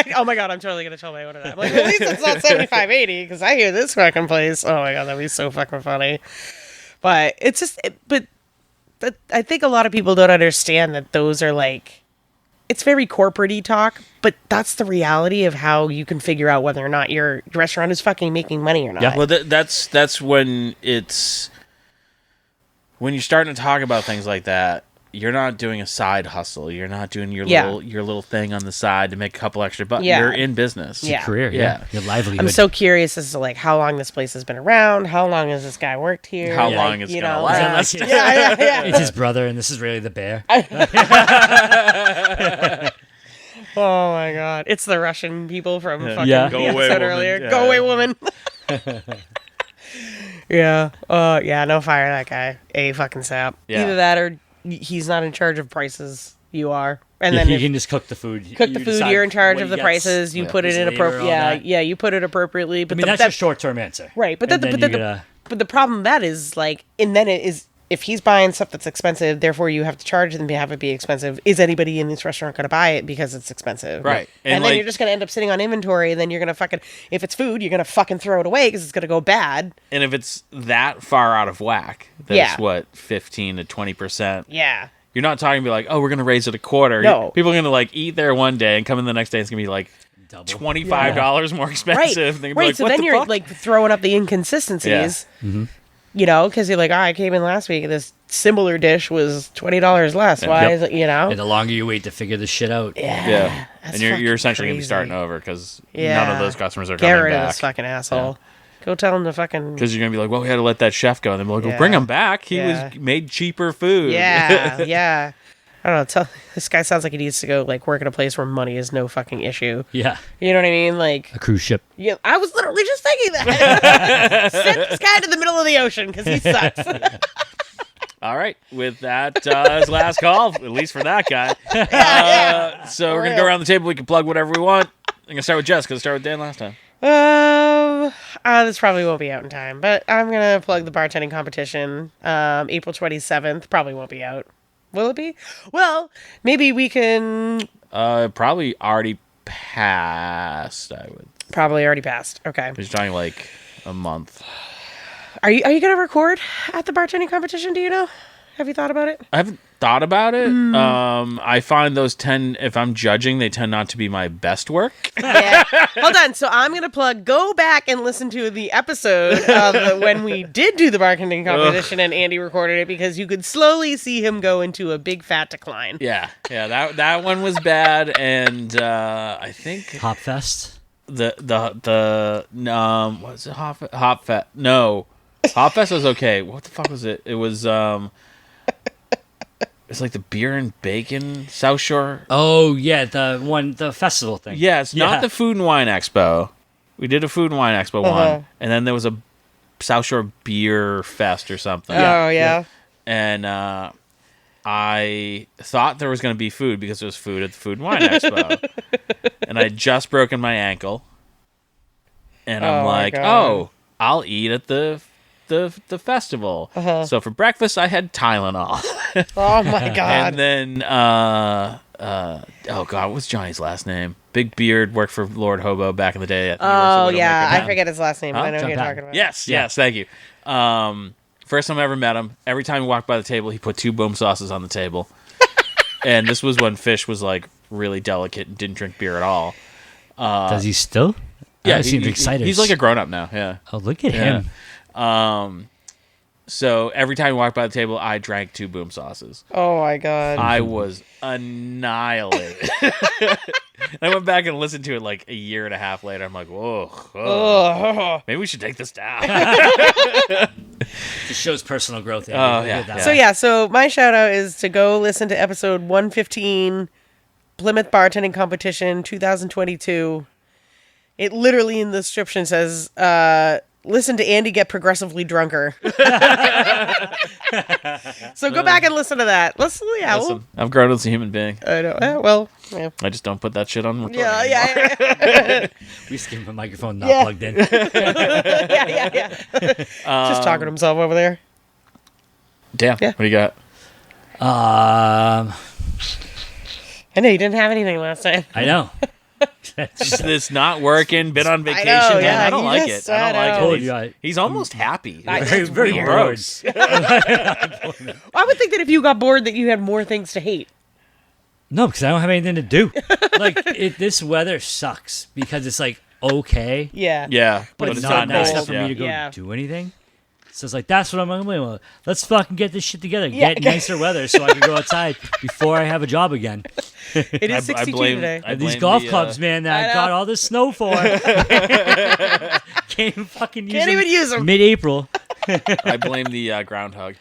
Yeah. Oh my God, I'm totally going to tell my owner that. I'm like, at least it's not 7580 because I hear this fucking place. Oh my God, that'd be so fucking funny. But it's just... But I think a lot of people don't understand that those are like, it's very corporate-y talk, but that's the reality of how you can figure out whether or not your restaurant is fucking making money or not. Yeah, well, that's when it's, when you're starting to talk about things like that, you're not doing a side hustle. You're not doing your little thing on the side to make a couple extra bucks. Yeah. You're in business. It's your career, your livelihood. I'm so curious as to like how long this place has been around. How long has this guy worked here? How long it's gonna last? Yeah. It's his brother, and this is really the bear. Oh my God! It's the Russian people from fucking Go away, said woman. earlier. Yeah. Go away, woman. Yeah. Yeah. No, fire that guy. A fucking sap. Yeah. Either that or he's not in charge of prices. You are, and Yeah, then you if- can just cook the food. cook the food. decide You're in charge what of he the gets. prices. You put it His in labor, all appropriate. that. Yeah. You put it appropriately. But I mean, that's your short-term answer. right. But And then, then but you then gotta- but the problem with that is like, and then it is if he's buying stuff that's expensive, therefore you have to charge them to have it be expensive. Is anybody in this restaurant going to buy it because it's expensive? Right. And, And, then like- you're just going to end up sitting on inventory, and then you're going to fucking, if it's food, you're going to fucking throw it away because it's going to go bad. And if it's that far out of whack, that's Yeah. what, 15 to 20%. Yeah. You're not talking to be like, oh, we're going to raise it a quarter. No. People are going to like eat there one day and come in the next day. It's going to be like Double. $25 more Right. expensive. And they're gonna be Right. like, So what then the you're fuck? like throwing up the inconsistencies. Mm-hmm. You know, because you're like, oh, I came in last week and this similar dish was $20 less. Why Yep. is it, you know? And the longer you wait to figure this shit out, Yeah. That's And you're fucking essentially going to be crazy. starting over because Yeah. none of those customers are Get coming rid of back. this fucking asshole. Go tell him to fucking. Because you're going to be like, well, we had to let that chef go. And then we're like, well, Yeah. bring him back. He Yeah. was made cheaper food. Yeah, yeah. I don't know. This guy sounds like he needs to go like work at a place where money is no fucking issue. yeah, You know what I mean? Like, a cruise ship. yeah, I was literally just thinking that. Send this guy to the middle of the ocean because he sucks. All right. With that, his last call, at least for that guy. So we're going to go around the table. We can plug whatever we want. I'm going to start with Jess because I started with Dan last time. This probably won't be out in time, but I'm gonna plug the bartending competition. April 27th probably won't be out. Will it be? Well, maybe we can. Probably already passed, I would. Probably already passed. Okay. He's talking like a month. Are you gonna record at the bartending competition? Do you know? Have you thought about it? I haven't thought about it. I find those if I'm judging, they tend not to be my best work. Yeah. Hold on. So I'm gonna plug. Go back and listen to the episode of when we did do the bartending competition and Andy recorded it because you could slowly see him go into a big fat decline. Yeah, that one was bad, and I think Hopfest. what's it? Hopfest? No, Hopfest was okay. What the fuck was it? It was it's like the beer and bacon South Shore. Oh yeah, the festival thing. Yeah, it's not the Food and Wine Expo. We did a Food and Wine Expo one, and then there was a South Shore Beer Fest or something. Oh yeah. And I thought there was going to be food because there was food at the Food and Wine Expo. And I had just broken my ankle. And I'm Oh, my like, God. oh, I'll eat at the festival. So for breakfast, I had Tylenol. Oh my god. And then, oh God, what's Johnny's last name? Big beard, worked for Lord Hobo back in the day. At the Oh Universal yeah, Widowmaker. I forget his last name, but I know John who you're Patton. talking about. Yes, thank you. First time I ever met him, every time he walked by the table, he put 2 boom sauces on the table. And this was when Fish was like really delicate and didn't drink beer at all. Does he still? Yeah, he seems excited. He's like a grown up now. Yeah. Oh, look at him. So every time he walked by the table, I drank 2 boom sauces. Oh my god. I was annihilated. I went back and listened to it like a year and a half later. I'm like, whoa, maybe we should take this down. It shows personal growth. Andy. Oh, Look yeah. at that. So my shout out is to go listen to episode 115, Plymouth Bartending Competition 2022. It literally in the description says, listen to Andy get progressively drunker. So go back and listen to that. Listen, I've grown as a human being. I know. Yeah. I just don't put that shit on recording Yeah. We just give him a microphone not Yeah. plugged in. Yeah. Just talking to himself over there. Damn. Yeah. What do you got? Um, I know you didn't have anything last time. I know. It's not working. Been on vacation, know, man. yeah, I don't he like just- it. I don't I like know. it. Told you, He's almost happy. very, very weird. bored. Gross. I would think that if you got bored that you had more things to hate. No, because I don't have anything to do. This weather sucks because it's like okay, Yeah. Yeah, but it's it's so not nice cold. enough for me to go Yeah. do anything. So it's like that's what I'm going. Well, let's fucking get this shit together. Yeah. Get nicer weather so I can go outside before I have a job again. It is 62 today. I These blame golf the, clubs, man, that I I know. got all this snow for. Can't even fucking use Can't them even use them. mid-April. I blame the groundhog.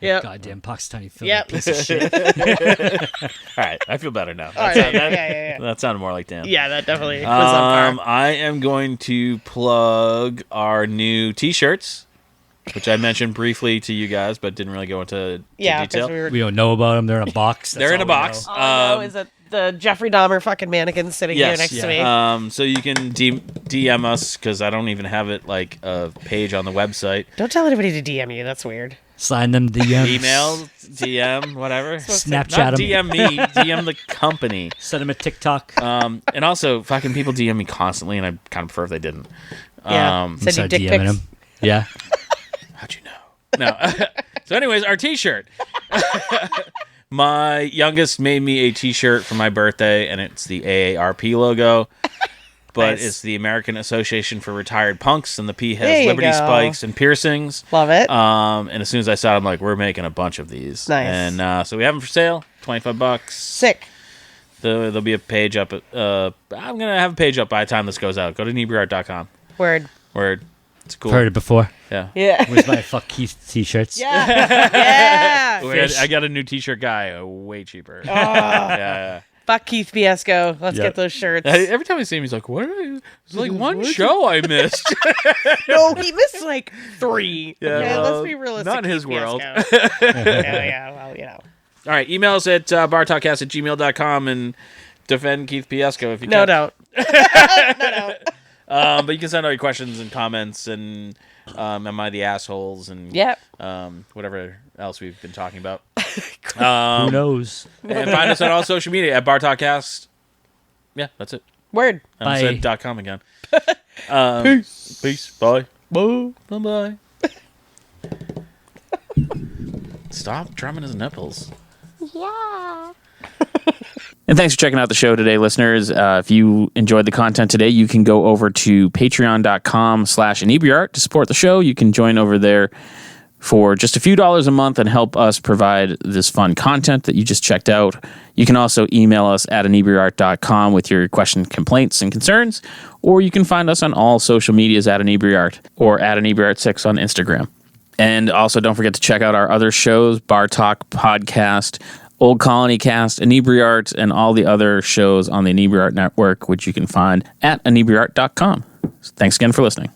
Yep. Goddamn Puxatawny Phil, Yep. piece of shit. All right, I feel better now. All right, yeah. That sounded more like Dan. Yeah, that definitely was on par. I am going to plug our new T-shirts, which I mentioned briefly to you guys, but didn't really go into Yeah, detail. because we were. We don't know about them. They're in a box. That's They're in a all we box. know. All I know is that the Jeffrey Dahmer fucking mannequin sitting here next to me. So you can DM us because I don't even have it like a page on the website. Don't tell anybody to DM you. That's weird. Slide them DMs. Email, DM, whatever. Snapchat Not them. DM me, DM the company. Send them a TikTok. And also, fucking people DM me constantly, and I kind of prefer if they didn't. Yeah. Send you Start dick DMing pics. them. Yeah. How'd you know? No. So, anyways, our T-shirt. My youngest made me a T-shirt for my birthday, and it's the AARP logo. But Nice. it's the American Association for Retired Punks, and the P There has you Liberty go. spikes and piercings. Love it. And as soon as I saw it, I'm like, we're making a bunch of these. Nice. And so we have them for sale, $25. Sick. There'll be a page up. I'm gonna have a page up by the time this goes out. Go to inebriart.com. Word. Where it's cool. Heard it before. Yeah. Yeah. Where's my fuck Keith t-shirts? Yeah. I got a new T-shirt guy, way cheaper. Yeah. Fuck Keith Fiasco. Let's Yep. get those shirts. Every time I see him, he's like, "What? It's like one show I missed." No, he missed like 3. Yeah, Okay, well, let's be realistic. not in his Keith world. Fiasco. yeah, well, you know. All right, email us at bartalkcast@gmail.com and defend Keith Piesco if you No, can. don't. But you can send all your questions and comments and am I the assholes and Yep. whatever else we've been talking about. Who knows? And find us on all social media at bartalkcast. Yeah, that's it. Word. I Bye. said .com again. Peace. Peace. Bye. Bye. Bye. Stop drumming his nipples. And thanks for checking out the show today, listeners. If you enjoyed the content today, you can go over to patreon.com/inebriart to support the show. You can join over there for just a few dollars a month and help us provide this fun content that you just checked out. You can also email us at inebriart.com with your questions, complaints, and concerns, or you can find us on all social medias at inebriart or at inebriart6 on Instagram. And also don't forget to check out our other shows, Bar Talk Podcast, Old Colony Cast, Inebriart, and all the other shows on the Inebriart Network, which you can find at inebriart.com. Thanks again for listening.